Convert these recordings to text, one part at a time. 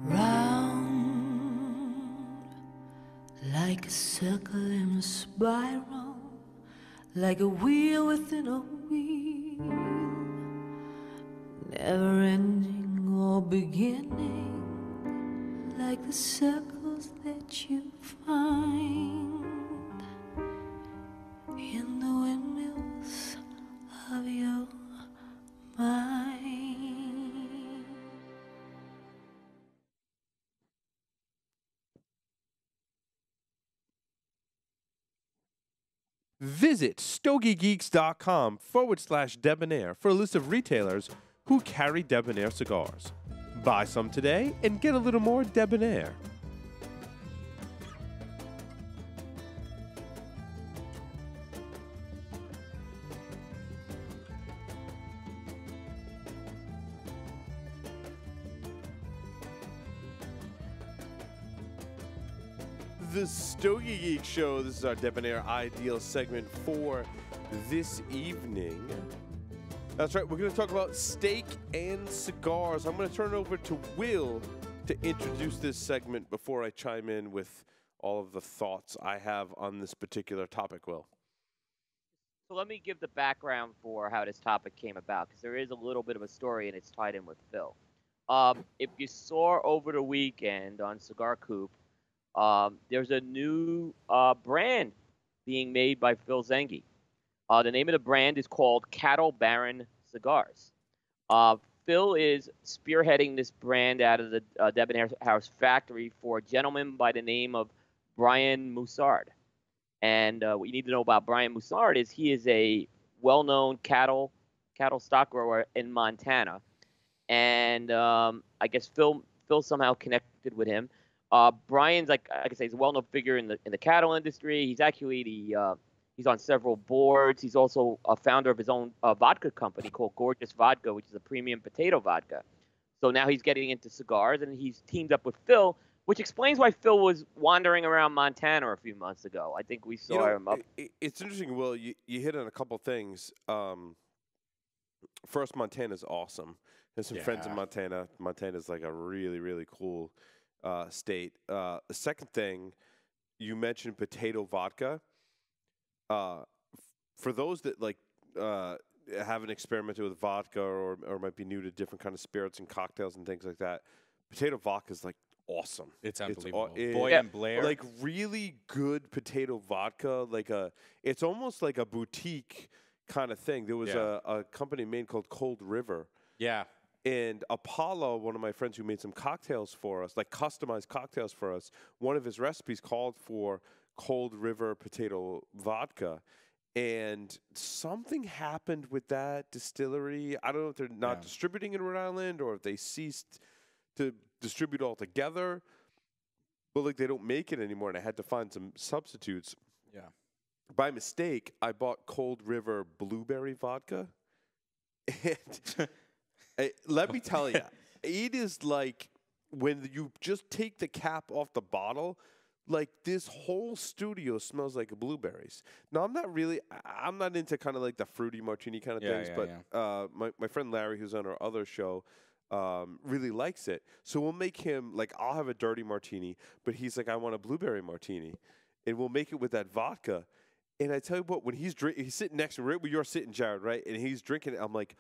Round like a circle in a spiral, like a wheel within a wheel, never ending or beginning, like the circles that you find in the windmills of your mind. Visit StogieGeeks.com/Debonaire for a list of retailers who carry Debonaire cigars. Buy some today and get a little more Debonaire. The Stogie Geeks Show. This is our Debonaire Ideal segment for this evening. That's right, we're going to talk about steak and cigars. I'm going to turn it over to Will to introduce this segment before I chime in with all of the thoughts I have on this particular topic, Will. So let me give the background for how this topic came about, because there is a little bit of a story and it's tied in with Phil. If you saw over the weekend on Cigar Coop, there's a new brand being made by Phil Zengi. The name of the brand is called Cattle Baron Cigars. Phil is spearheading this brand out of the Debonaire House factory for a gentleman by the name of Brian Moussard. And what you need to know about Brian Moussard is he is a well-known cattle stock grower in Montana. And I guess Phil somehow connected with him. Brian's like I say, he's a well-known figure in the cattle industry. He's actually he's on several boards. He's also a founder of his own vodka company called Gorgeous Vodka, which is a premium potato vodka. So now he's getting into cigars, and he's teamed up with Phil, which explains why Phil was wandering around Montana a few months ago. I think we saw him up. It's interesting, Will. You hit on a couple things. First, Montana's awesome. There's some friends in Montana. Montana's like a really, really cool state. The second thing, you mentioned potato vodka. For those that haven't experimented with vodka or might be new to different kind of spirits and cocktails and things like that, potato vodka is like awesome. It's unbelievable. Boyd and Blair, like really good potato vodka. It's almost like a boutique kind of thing. There was a company made called Cold River. Yeah. And Apollo, one of my friends who made some cocktails for us, like customized cocktails for us, one of his recipes called for Cold River potato vodka. And something happened with that distillery. I don't know if they're not distributing in Rhode Island or if they ceased to distribute altogether. But like they don't make it anymore, and I had to find some substitutes. Yeah. By mistake, I bought Cold River blueberry vodka. And let me tell you, it is like when you just take the cap off the bottle, like this whole studio smells like blueberries. Now, I'm not into kind of like the fruity martini kind of things, but my friend Larry, who's on our other show, really likes it. So we'll make him, like, I'll have a dirty martini, but he's like, I want a blueberry martini. And we'll make it with that vodka. And I tell you what, when he's sitting next to me, right where you're sitting, Jared, right? And he's drinking it, I'm like,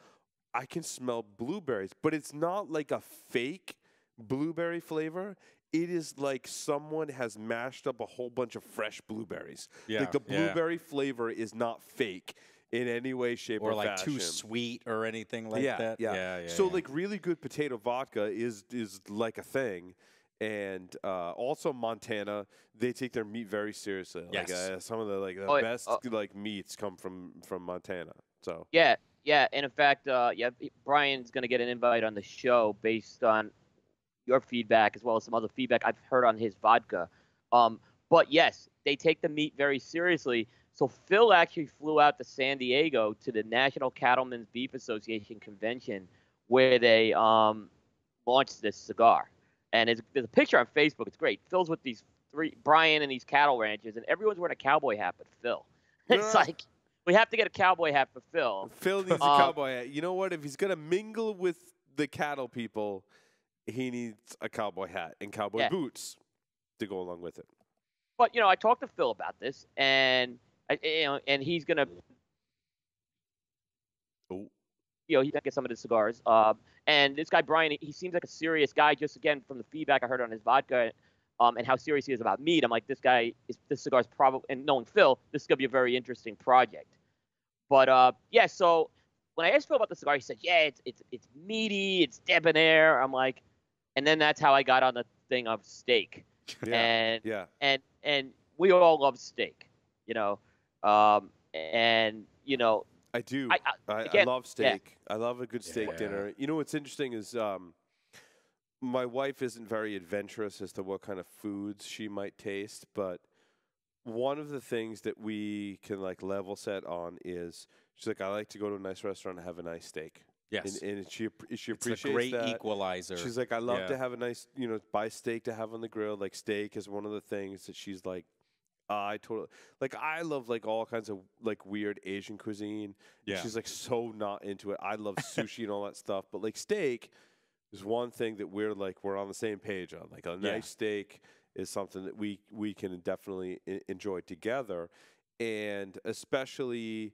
I can smell blueberries, but it's not like a fake blueberry flavor. It is like someone has mashed up a whole bunch of fresh blueberries. Yeah, like the blueberry flavor is not fake in any way, shape, or like fashion. too sweet or anything like that. Yeah. So like really good potato vodka is like a thing. And also Montana, they take their meat very seriously. Yes. Like some of the best like meats come from Montana. So Yeah, and in fact, Brian's going to get an invite on the show based on your feedback as well as some other feedback I've heard on his vodka. But yes, they take the meat very seriously. So Phil actually flew out to San Diego to the National Cattlemen's Beef Association convention where they launched this cigar. And there's a picture on Facebook. It's great. Phil's with Brian and these cattle ranchers, and everyone's wearing a cowboy hat but Phil. It's like, we have to get a cowboy hat for Phil. Phil needs a cowboy hat. You know what? If he's going to mingle with the cattle people, he needs a cowboy hat and cowboy boots to go along with it. But I talked to Phil about this, and and he's gonna, he's gonna get some of the cigars. And this guy Brian, he seems like a serious guy. Just again from the feedback I heard on his vodka, and how serious he is about meat. I'm like, this cigar's probably, and knowing Phil, this is gonna be a very interesting project. But yeah, so when I asked Phil about the cigar, he said, yeah, it's meaty, it's debonair. I'm like, and then that's how I got on the thing of steak. And we all love steak, and I do. I love steak. I love a good steak dinner. You know what's interesting is my wife isn't very adventurous as to what kind of foods she might taste, but one of the things that we can like level set on is she's like, I like to go to a nice restaurant and have a nice steak. Yes, and she appreciates it's a great that. equalizer. She's like, I love to have a nice, buy steak to have on the grill. Like steak is one of the things that she's like, I totally like. I love like all kinds of like weird Asian cuisine. Yeah, she's like so not into it. I love sushi and all that stuff, but like steak is one thing that we're on the same page on. Like a nice steak is something that we can definitely enjoy together, and especially.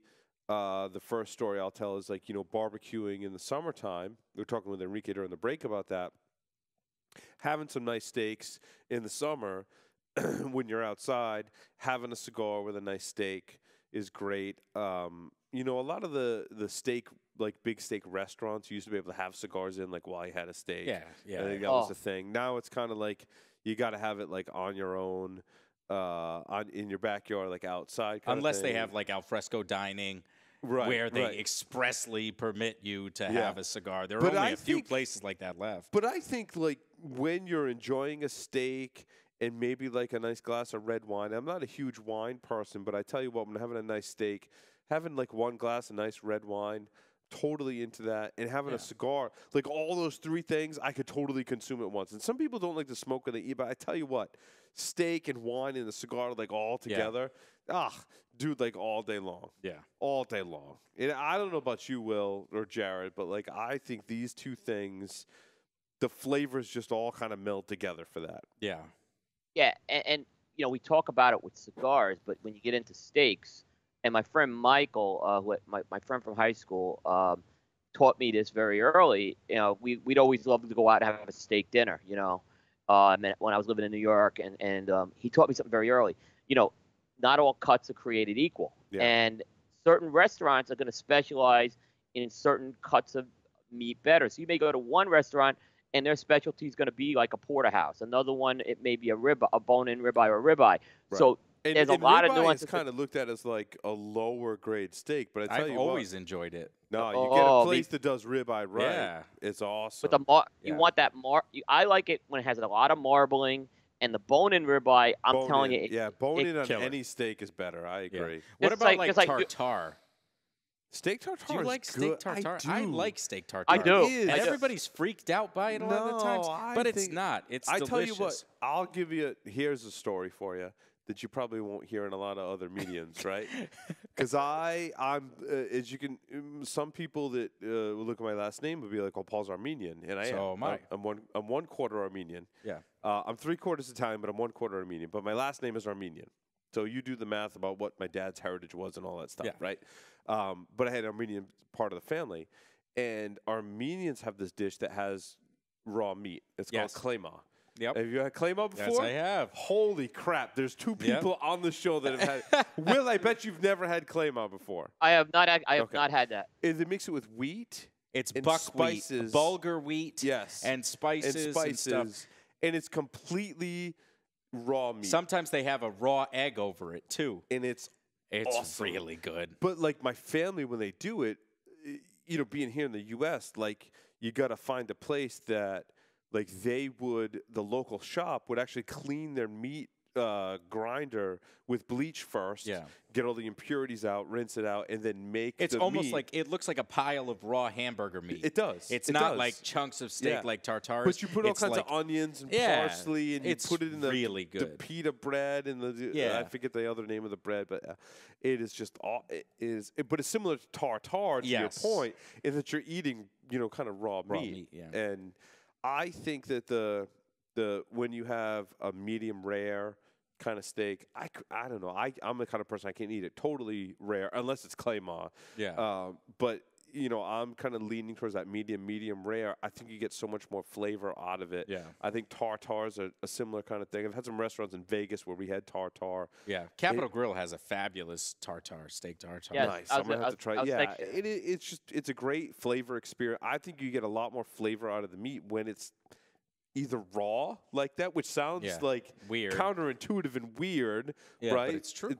The first story I'll tell is like, barbecuing in the summertime. We were talking with Enrique during the break about that. Having some nice steaks in the summer when you're outside, having a cigar with a nice steak is great. A lot of the steak, like big steak restaurants, you used to be able to have cigars in like while you had a steak. Yeah. I think that was the thing. Now it's kind of like you got to have it like on your own, in your backyard, like outside. Unless they have like alfresco dining. Right, where they expressly permit you to have a cigar. There are only a few places like that left. But I think like when you're enjoying a steak and maybe like a nice glass of red wine. I'm not a huge wine person, but I tell you what, when having a nice steak, having like one glass of nice red wine, totally into that, and having a cigar, like all those three things, I could totally consume at once. And some people don't like to smoke when they eat, but I tell you what, steak and wine and the cigar like all together, dude, like all day long. Yeah. All day long. And I don't know about you, Will, or Jared, but like I think these two things, the flavors just all kind of meld together for that. Yeah. Yeah, and you know, we talk about it with cigars, but when you get into steaks, and my friend Michael, my friend from high school, taught me this very early. You know, we'd always love to go out and have a steak dinner. You know, when I was living in New York, and he taught me something very early. You know, not all cuts are created equal, and certain restaurants are going to specialize in certain cuts of meat better. So you may go to one restaurant and their specialty is going to be like a porterhouse. Another one, it may be a bone-in ribeye or a ribeye. Right. So there's a lot of nuances. It's kind of looked at as like a lower grade steak, but I tell you what, I've always enjoyed it. No, you get a place that does ribeye right. Yeah. It's awesome. But you want that I like it when it has a lot of marbling. And the bone-in ribeye, I'm telling you. Bone-in on any steak is better. I agree. Yeah. What about like tartare? Steak tartare. Do you like steak tartare? I like steak tartare. I do. And everybody's freaked out by it a lot of the times, but it's not. It's delicious. I tell you what, I'll give you here's a story for you that you probably won't hear in a lot of other mediums, right? Because I'm as you can, some people that will look at my last name would be like, "Oh, Paul's Armenian," and I am. I'm 1/4 Armenian. Yeah. I'm 3/4 Italian, but I'm 1/4 Armenian. But my last name is Armenian. So you do the math about what my dad's heritage was and all that stuff, right? But I had Armenian part of the family, and Armenians have this dish that has raw meat. It's called klema. Yep. Have you had klema before? Yes, I have. Holy crap! There's two people on the show that have had. Will, I bet you've never had klema before. I have not. I have not had that. They mix it with wheat. It's buckwheat, bulgur wheat, and spices and stuff. And it's completely raw meat. Sometimes they have a raw egg over it too, and it's awesome. Really good. But like my family, when they do it, you know, being here in the U.S., like you got to find a place that, like the local shop would actually clean their meat grinder with bleach first, get all the impurities out, rinse it out, and then make it's the almost meat. like it looks like a pile of raw hamburger meat. It does. It's not like chunks of steak like tartare. But you put all kinds of onions and parsley, and you put it in really good. the pita bread and the I forget the other name of the bread, but it is just but it's similar to tartare to your point, in that you're eating kind of raw meat. Yeah. And I think that the when you have a medium rare kind of steak, I don't know. I'm the kind of person I can't eat it totally rare unless it's Claymore. Yeah. But you know, I'm kind of leaning towards that medium rare. I think you get so much more flavor out of it. Yeah. I think tartars are a similar kind of thing. I've had some restaurants in Vegas where we had tartar. Yeah. Capitol Grill has a fabulous steak tartar. Yes, Nice. I'm gonna have to try. Yeah, thinking. it's a great flavor experience. I think you get a lot more flavor out of the meat when it's either raw like that, which sounds like weird, counterintuitive and weird, right? But it's true.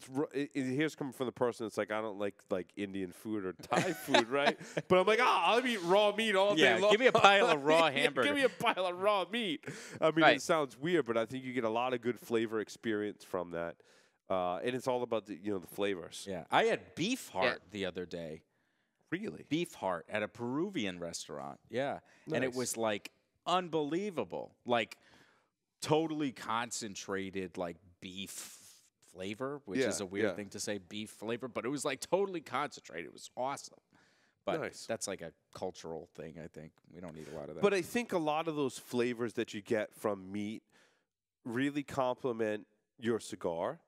Here's coming from the person that's like, I don't like Indian food or Thai food, right? But I'm like, I'll eat raw meat all day long. Give me a pile of raw hamburger. Give me a pile of raw meat. I mean, it sounds weird, but I think you get a lot of good flavor experience from that, and it's all about the flavors. Yeah, I had beef heart the other day. Really? Beef heart at a Peruvian restaurant. Yeah, Nice. and it was like unbelievable, like totally concentrated, like beef flavor, which is a weird thing to say, beef flavor, but it was like totally concentrated. It was awesome. But that's like a cultural thing, I think. We don't need a lot of that. But I think a lot of those flavors that you get from meat really complement your cigar,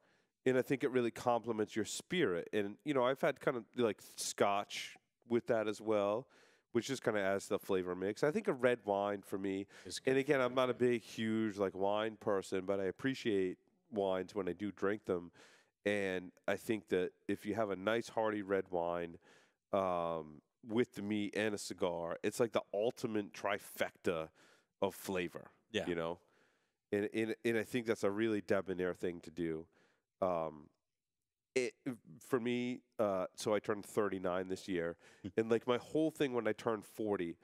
and I think it really complements your spirit. And, you know, I've had kind of like Scotch with that as well, which just kind of adds the flavor mix. I think a red wine for me, and again, I'm not a big, huge like wine person, but I appreciate wines when I do drink them. And I think that if you have a nice hearty red wine with the meat and a cigar, it's like the ultimate trifecta of flavor. Yeah. You know, and I think that's a really debonair thing to do. For me, so I turned 39 this year, and like my whole thing when I turned 40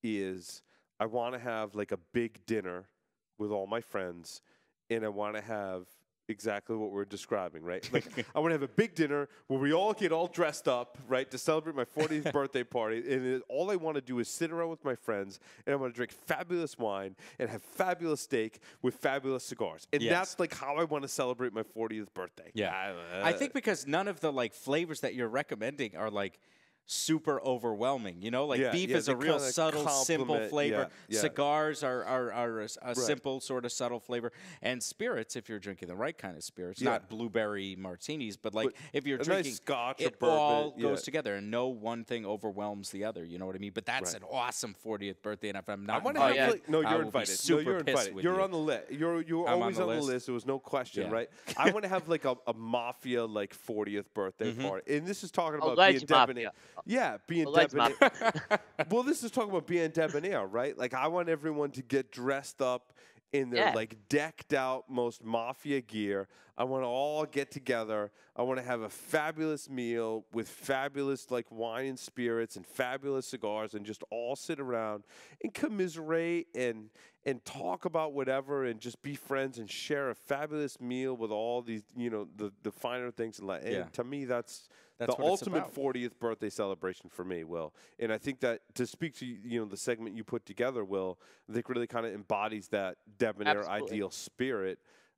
is I want to have like a big dinner with all my friends, and I want to have exactly what we're describing, right? Like I want to have a big dinner where we all get all dressed up, right, to celebrate my 40th birthday party, and all I want to do is sit around with my friends, and I want to drink fabulous wine and have fabulous steak with fabulous cigars, and that's like how I want to celebrate my 40th birthday. Yeah, I think because none of the like flavors that you're recommending are like super overwhelming, you know, like beef is a real subtle, simple flavor. Cigars are a simple sort of subtle flavor, and spirits, if you're drinking the right kind of spirits, not blueberry martinis, but like if you're drinking nice Scotch it or bourbon, all goes together, and no one thing overwhelms the other. You know what I mean? But that's an awesome 40th birthday, and if I'm not, no, you're invited. No, you're invited. You're on the list. You're always on the list. There was no question, right? I want to have like a mafia like 40th birthday party, and this is talking about being debonair. Yeah, being debonair. Well, this is talking about being debonair, right? Like, I want everyone to get dressed up in their, like, decked out, most mafia gear. I want to all get together. I want to have a fabulous meal with fabulous, like, wine and spirits and fabulous cigars and just all sit around and commiserate and talk about whatever and just be friends and share a fabulous meal with all these, you know, the finer things in life. And to me, that's the ultimate 40th birthday celebration for me, Will. And I think that to speak to, you know, the segment you put together, Will, I think really kind of embodies that debonair ideal spirit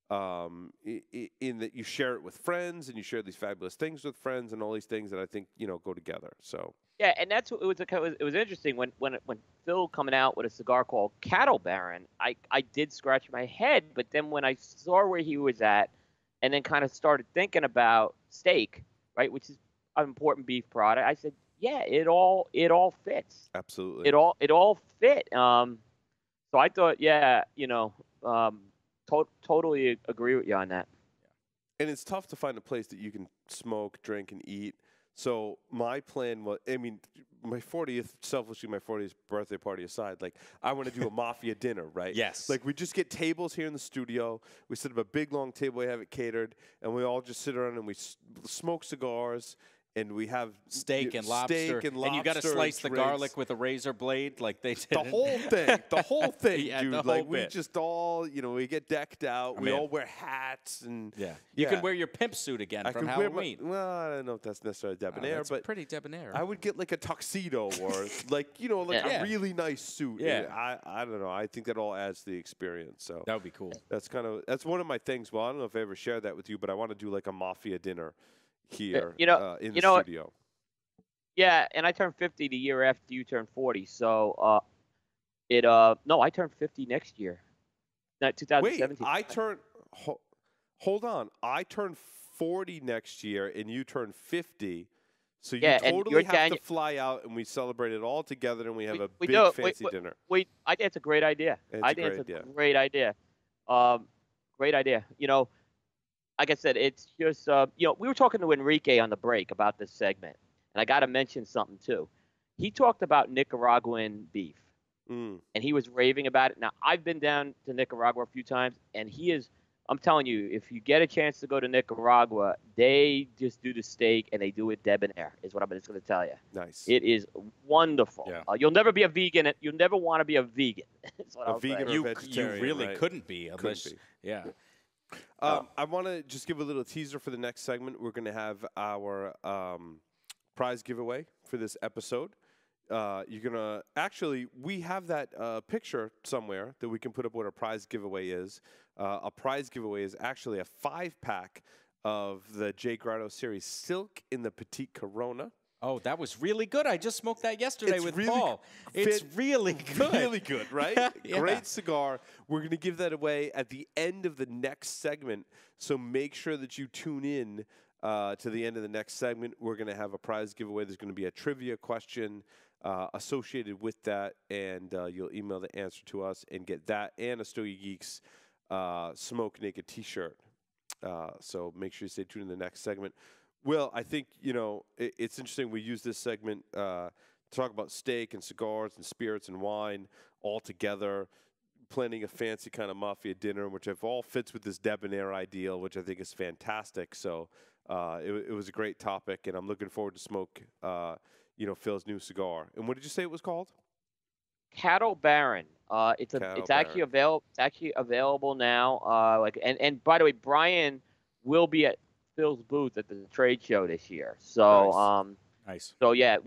in that you share it with friends and you share these fabulous things with friends and all these things that I think, you know, go together. So yeah, and that's what it was interesting when Phil coming out with a cigar called Cattle Baron, I did scratch my head, but then when I saw where he was at and then kind of started thinking about steak, right, which is an important beef product, I said, yeah, it all fits. Absolutely. It all fit. So I thought, yeah, you know, totally agree with you on that. And it's tough to find a place that you can smoke, drink, and eat. So my plan was, I mean, my 40th, selfishly, my 40th birthday party aside, like, I want to do a mafia dinner, right? Yes. Like, we just get tables here in the studio. We set up a big, long table. We have it catered. And we all just sit around and we smoke cigars. And we have steak and lobster, and you got to slice the garlic with a razor blade, like they did. The whole thing, yeah, dude. Like we just all, you know, we get decked out. We all wear hats, and you can wear your pimp suit again from Halloween. Well, I don't know if that's necessarily debonair, but pretty debonair. I would get like a tuxedo or like, you know, like a really nice suit. Yeah, I don't know. I think that all adds to the experience. So that would be cool. That's one of my things. Well, I don't know if I ever shared that with you, but I want to do like a mafia dinner here, in the studio. Yeah, and I turned 50 the year after you turned 40. So No, I turned 50 next year. Not 2017. Wait, I turn. Hold on, I turn 40 next year, and you turn 50. So you totally have to fly out, and we celebrate it all together, and we have a big fancy dinner. I think it's a great idea. I think it's a great idea. Great idea. You know, like I said, it's just you know, we were talking to Enrique on the break about this segment, and I got to mention something too. He talked about Nicaraguan beef, and he was raving about it. Now, I've been down to Nicaragua a few times, and he is. I'm telling you, if you get a chance to go to Nicaragua, they just do the steak and they do it debonair, is what I'm just going to tell you. Nice. It is wonderful. Yeah. You'll never be a vegan. You'll never want to be a vegan. That's what a vegan or vegetarian, you really right? couldn't be unless, yeah. I want to just give a little teaser for the next segment. We're going to have our prize giveaway for this episode. You're going to actually, we have that picture somewhere that we can put up what our prize giveaway is. A prize giveaway is actually a 5-pack of the J. Grotto Series Silk in the Petite Corona. Oh, that was really good. I just smoked that yesterday with Paul. It's really good. Really good, right? Yeah. Great cigar. We're going to give that away at the end of the next segment, so make sure that you tune in to the end of the next segment. We're going to have a prize giveaway. There's going to be a trivia question associated with that, and you'll email the answer to us and get that and a Stogie Geeks Smoke Naked T-shirt. So make sure you stay tuned in the next segment. Will, I think, you know, it's interesting we use this segment to talk about steak and cigars and spirits and wine all together, planning a fancy kind of mafia dinner, which all fits with this Debonaire Ideal, which I think is fantastic. So it was a great topic, and I'm looking forward to smoke, you know, Phil's new cigar. And what did you say it was called? Cattle Baron. It's actually available. It's actually available now. And by the way, Brian will be at Phil's booth at the trade show this year. So nice. So yeah.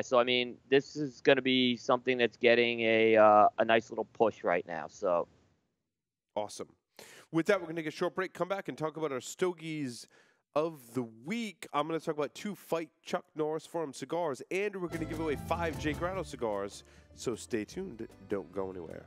So I mean, this is going to be something that's getting a nice little push right now. So awesome. With that, we're going to take a short break. Come back and talk about our Stogies of the week. I'm going to talk about 2 Fight Chuck Norris Farm cigars, and we're going to give away 5 J. Grotto cigars. So stay tuned. Don't go anywhere.